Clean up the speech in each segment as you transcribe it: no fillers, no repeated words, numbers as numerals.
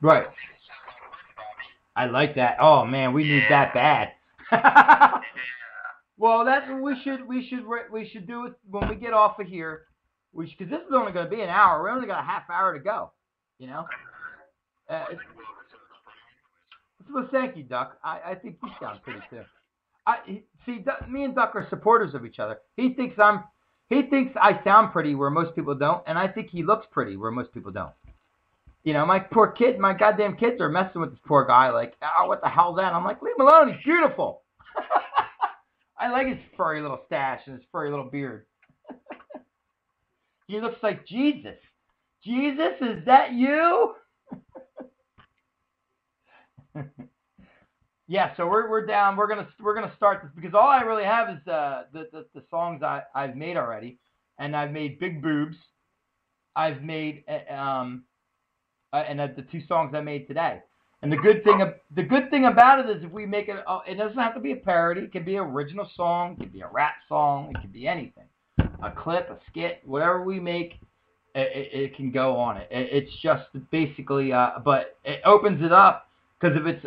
Right. I like that. Oh man, we need that bad. Well, that's what we should do it when we get off of here. Because this is only going to be an hour. We only got a half hour to go. You know. Well, thank you, Duck. I think you sound pretty too. See, me and Duck are supporters of each other. He thinks I sound pretty where most people don't, and I think he looks pretty where most people don't. You know, my poor kid, my goddamn kids are messing with this poor guy. Like, oh, what the hell's that? I'm like, leave him alone. He's beautiful. I like his furry little stash and his furry little beard. He looks like Jesus. Jesus, is that you? Yeah, so we're down. We're gonna start this because all I really have is the songs I've made already, and I've made Big Boobs. I've made and the two songs I made today. And the good thing about it is if we make it, it doesn't have to be a parody. It can be an original song. It can be a rap song. It can be anything. A clip, a skit, whatever we make, it can go on it. It's just basically, but it opens it up because if it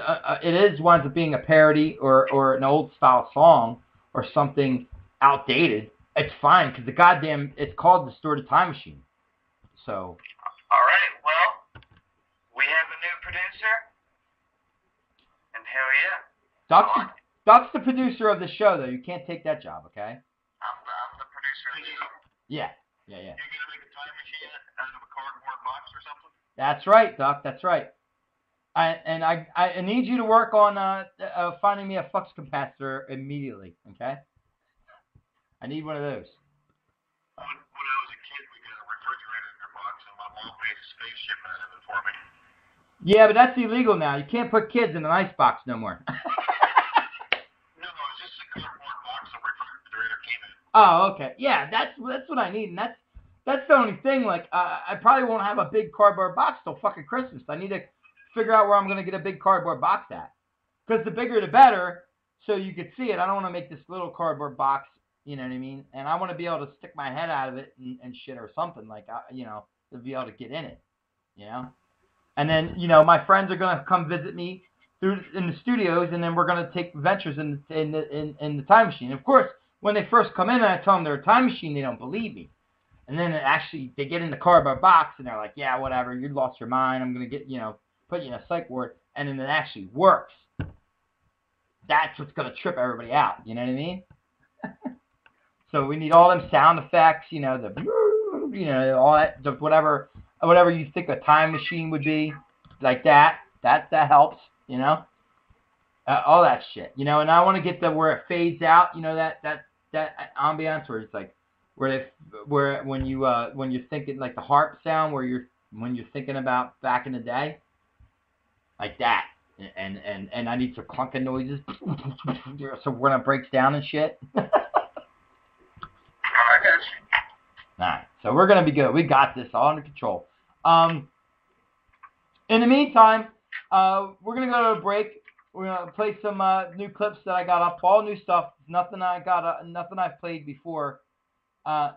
winds up being a parody or an old style song or something outdated, it's fine because it's called Distorted Time Machine. So. All right. Well, we have a new producer. And hell yeah. Doc's the producer of the show, though. You can't take that job, okay? I'm the producer of the show. Yeah. You're going to make a time machine out of a cardboard box or something? That's right, Doc. That's right. I need you to work on finding me a flux capacitor immediately, okay? I need one of those. When I was a kid, we got a refrigerator in your box, and my mom made a spaceship out of it for me. Yeah, but that's illegal now. You can't put kids in an icebox no more. No, it's just a cardboard box the refrigerator came in. Oh, okay. Yeah, that's what I need, and that's the only thing. Like, I probably won't have a big cardboard box till fucking Christmas. I need to figure out where I'm gonna get a big cardboard box at. Because the bigger the better, so you could see it. I don't want to make this little cardboard box. You know what I mean? And I want to be able to stick my head out of it and shit or something like, to be able to get in it. You know. And then, my friends are gonna come visit me in the studios, and then we're gonna take ventures in the time machine. Of course, when they first come in and I tell them they're a time machine, they don't believe me. And then they get in the cardboard box and they're like, yeah, whatever, you lost your mind. I'm gonna get put you in a psych ward, and then it actually works. That's what's gonna trip everybody out. You know what I mean? So we need all them sound effects. All that, whatever you think a time machine would be, like that helps, all that shit, and I want to get where it fades out, that ambiance where it's like, where when you're thinking like the harp sound, when you're thinking about back in the day, like that, and I need some clunking noises, so when it breaks down and shit. I got you. All right, so we're gonna be good. We got this all under control. In the meantime, we're gonna go to a break. We're gonna play some new clips that I got up, all new stuff. Nothing I've played before. We're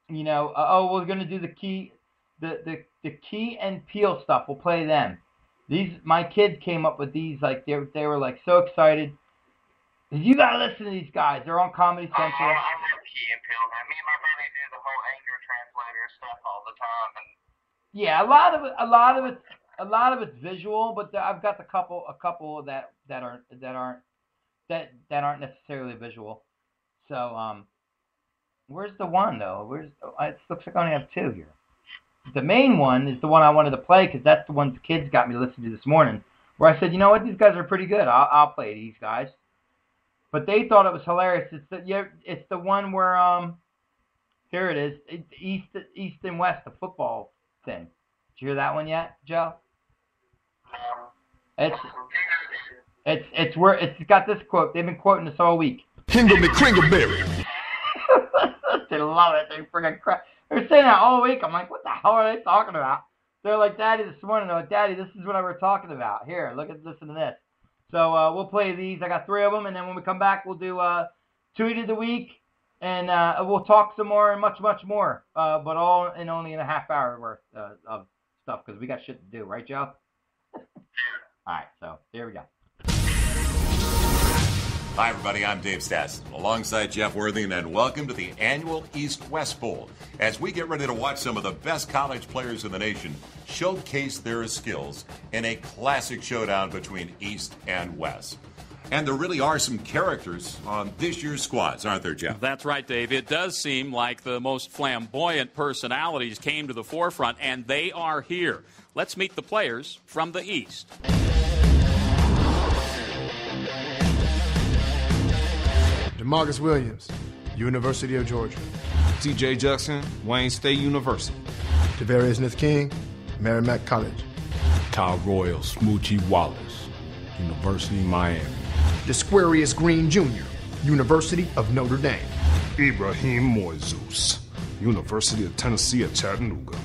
gonna do the Key and Peele stuff. We'll play them. My kids came up with these. Like they were like so excited. You gotta listen to these guys. They're on Comedy Central. I love Key and Peele, man. Me and my buddy do the whole anger translator stuff all the time, and yeah, a lot of it's visual, but I've got a couple that aren't necessarily visual. So where's the one though? It looks like I only have two here. The main one is the one I wanted to play because that's the one the kids got me listening to this morning. Where I said, you know what, these guys are pretty good. I'll play these guys. But they thought it was hilarious. It's the one where here it is. It's East and West, the football thing. Did you hear that one yet, Joe? It's where it's got this quote. They've been quoting this all week. Hingle me Kringleberry. They love it. They freaking crap. They're saying that all week. I'm like, what the hell are they talking about? They're like, Daddy, this morning. They're like, Daddy, this is what I were talking about. Here, listen to this. So we'll play these. I got 3 of them, and then when we come back, we'll do Tweet of the Week and we'll talk some more and much, much more, but all in only in a half hour worth of stuff because we got shit to do, right, Joe? All right, so here we go. Hi, everybody. I'm Dave Stasson, alongside Jeff Worthing, and welcome to the annual East-West Bowl, as we get ready to watch some of the best college players in the nation showcase their skills in a classic showdown between East and West. And there really are some characters on this year's squads, aren't there, Jeff? That's right, Dave. It does seem like the most flamboyant personalities came to the forefront, and they are here. Let's meet the players from the East. DeMarcus Williams, University of Georgia. C.J. Jackson, Wayne State University. Javarius Smith-King, Merrimack College. Kyle Royal, Smoochie Wallace, University of Miami. Desquarius Green Jr., University of Notre Dame. Ibrahim Moises, University of Tennessee at Chattanooga.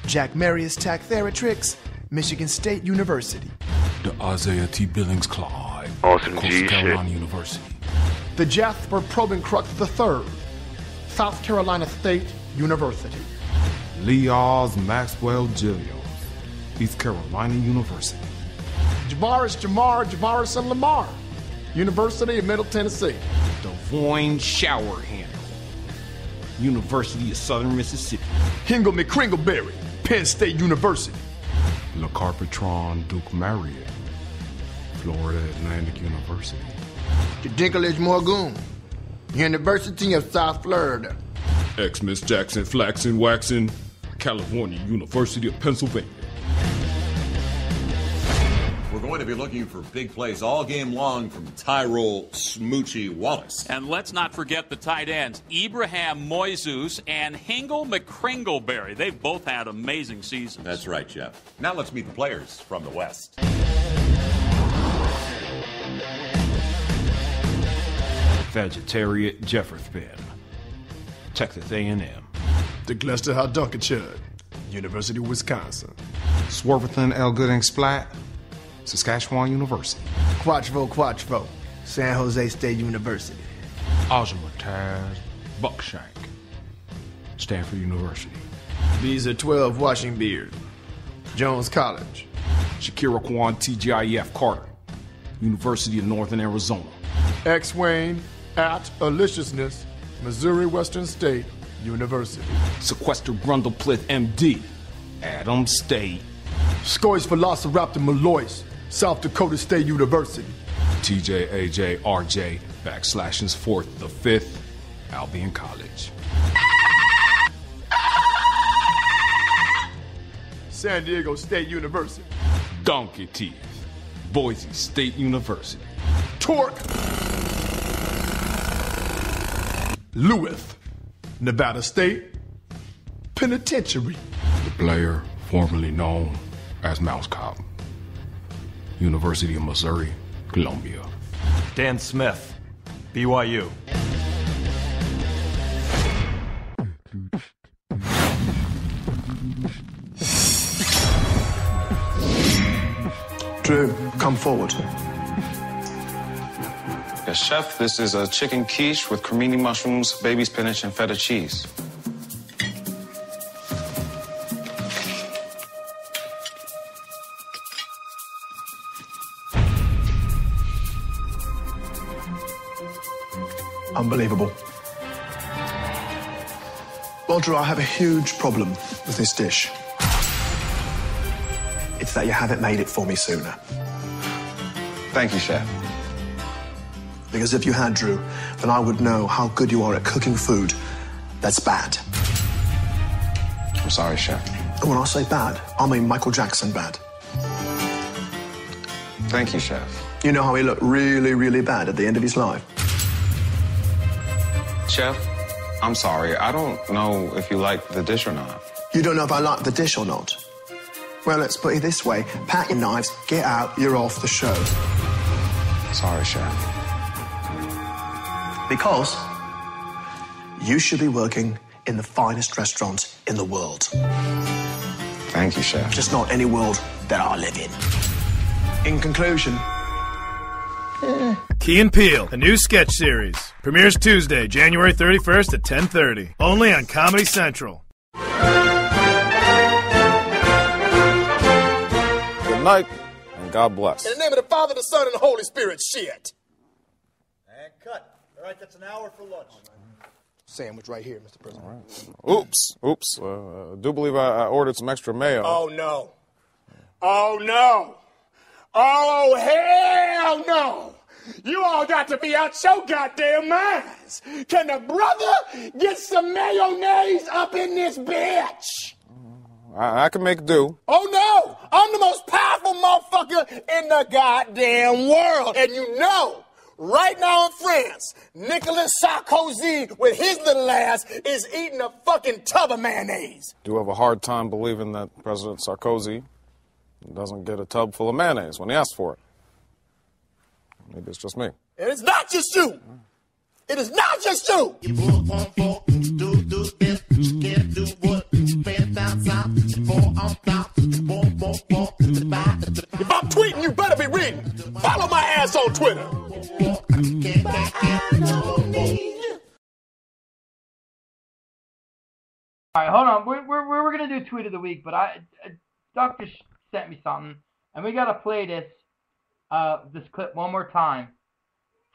Jack Marius Tack-Theratrix, Michigan State University. The Isaiah T. Billings Clyde, Awesome Coastal G Carolina shit. University. The Jasper Probencrux III, South Carolina State University. Lee Oz Maxwell Gillios, East Carolina University. Javaris and Lamar, University of Middle Tennessee. Devoyne Showerhandle, University of Southern Mississippi. Hingle McCringleberry, Penn State University. Le Carpetron Duke Marriott, Florida Atlantic University. Dinklage Morgoon, University of South Florida. X-Miss Jackson Flaxen Waxen, California University of Pennsylvania. We're going to be looking for big plays all game long from Tyrol Smoochie Wallace. And let's not forget the tight ends, Ibrahim Moises and Hingle McCringleberry. They've both had amazing seasons. That's right, Jeff. Now let's meet the players from the West. Vegetarian Jefferson, Texas A&M. The Glester Duncanchud, University of Wisconsin. Swartherton L. Gooding Splat, Saskatchewan University. Quatchvo, San Jose State University. Ozamataz Buckshank, Stanford University. Visa 12 Washingbeard, Jones College. Shakira Kwan TGIF Carter, University of Northern Arizona. X-Wayne at Aliciousness, Missouri Western State University. Sequester Grundleplith MD, Adams State. Scoys Velociraptor Malois, South Dakota State University. TJAJRJ / fourth the fifth, Albion College. San Diego State University. Donkey Teeth, Boise State University. Torque. Lewis, Nevada State Penitentiary. The player formerly known as Mouse Cop, University of Missouri, Columbia. Dan Smith, BYU. Drew, come forward. Yes, chef, this is a chicken quiche with cremini mushrooms, baby spinach, and feta cheese. Unbelievable. Well, Drew, I have a huge problem with this dish. It's that you haven't made it for me sooner. Thank you, chef. Because if you had, Drew, then I would know how good you are at cooking food that's bad. I'm sorry, chef. And when I say bad, I mean Michael Jackson bad. Thank you, chef. You know how he looked really, really bad at the end of his life? Chef, I'm sorry. I don't know if you like the dish or not. You don't know if I like the dish or not? Well, let's put it this way. Pack your knives, get out, you're off the show. Sorry, chef. Because you should be working in the finest restaurant in the world. Thank you, chef. Just not any world that I live in. In conclusion... Key and Peele, a new sketch series. Premieres Tuesday, January 31st at 10:30. Only on Comedy Central. Good night, and God bless. In the name of the Father, the Son, and the Holy Spirit, shit. And cut. All right, that's an hour for lunch. Sandwich right here, Mr. President. Right. Oops. I do believe I ordered some extra mayo. Oh, no. Oh, no. Oh, hell no. You all got to be out your goddamn minds. Can the brother get some mayonnaise up in this bitch? I can make do. Oh, no. I'm the most powerful motherfucker in the goddamn world. And you know, right now in France, Nicolas Sarkozy, with his little ass, is eating a fucking tub of mayonnaise. Do have a hard time believing that President Sarkozy doesn't get a tub full of mayonnaise when he asks for it. Maybe it's just me. And it's not just you. It is not just you. If I'm tweeting, you better be reading. Follow my ass on Twitter. All right, hold on. We're gonna do tweet of the week, but Doc just sent me something, and we gotta play this clip one more time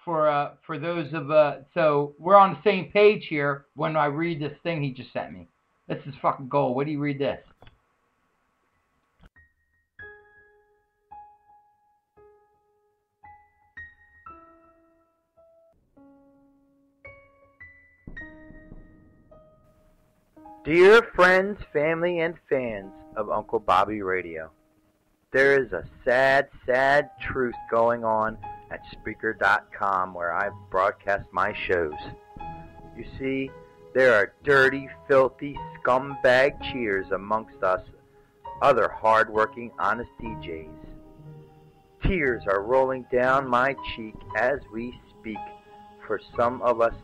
for those of so we're on the same page here when I read this thing he just sent me. This is fucking gold. What do you read this? Dear friends, family, and fans of Uncle Bobby Radio, there is a sad, sad truth going on at Spreaker.com where I broadcast my shows. You see, there are dirty, filthy, scumbag cheaters amongst us other hard-working, honest DJs. Tears are rolling down my cheek as we speak, for some of us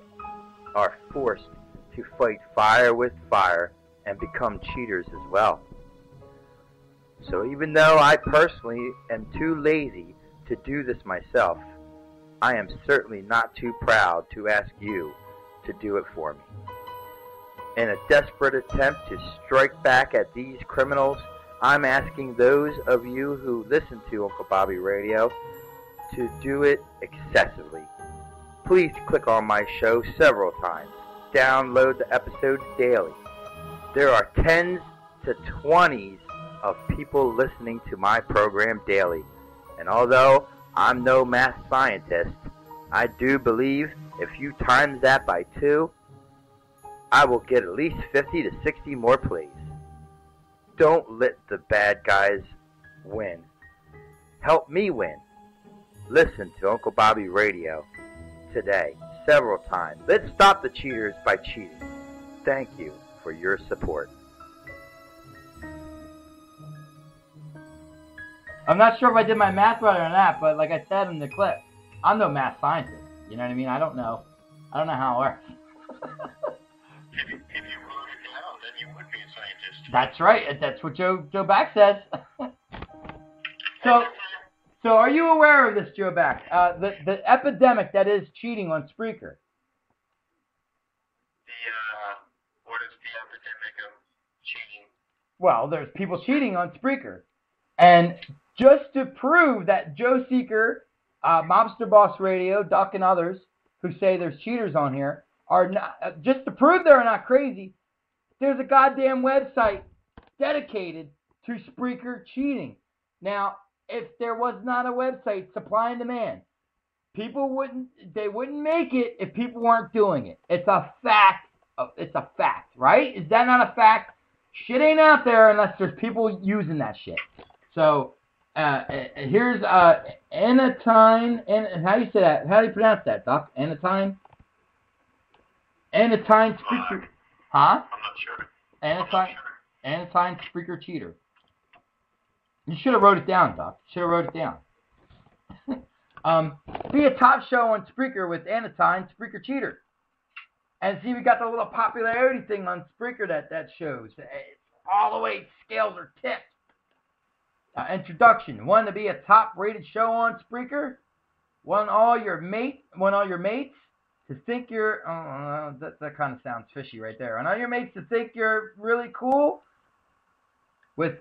are forced to fight fire with fire and become cheaters as well. So even though I personally am too lazy to do this myself, I am certainly not too proud to ask you to do it for me. In a desperate attempt to strike back at these criminals, I'm asking those of you who listen to Uncle Bobby Radio to do it excessively. Please click on my show several times. Download the episodes daily. There are tens to 20s of people listening to my program daily. And although I'm no math scientist, I do believe if you times that by 2, I will get at least 50 to 60 more plays. Don't let the bad guys win. Help me win. Listen to Uncle Bobby Radio today, several times. Let's stop the cheaters by cheating. Thank you for your support. I'm not sure if I did my math right or not, but like I said in the clip, I'm no math scientist. You know what I mean? I don't know how it works. If you wrote it down, then you would be a scientist. That's right. That's what Joe Back says. So are you aware of this, Joe Back? The epidemic that is cheating on Spreaker. What is the epidemic of cheating? Well, there's people cheating on Spreaker. And just to prove that Joe Seeker, Mobster Boss Radio, Duck, and others who say there's cheaters on here are not, just to prove they're not crazy, there's a goddamn website dedicated to Spreaker cheating. Now, if there was not a website, supply and demand, they wouldn't make it if people weren't doing it. It's a fact. It's a fact, right? Is that not a fact? Shit ain't out there unless there's people using that shit. So here's Anatine. And how do you say that? How do you pronounce that, Doc? Anatine Spreaker. Huh? I'm not sure. Anatine Spreaker cheater. You should have wrote it down, Doc. You should have wrote it down. Be a top show on Spreaker with Anatine Spreaker cheater. And see, we got the little popularity thing on Spreaker that shows. All the way scales are tipped. Introduction. Want to be a top-rated show on Spreaker? Want all your mates to to think you're, that kind of sounds fishy right there. On all your mates to think you're really cool with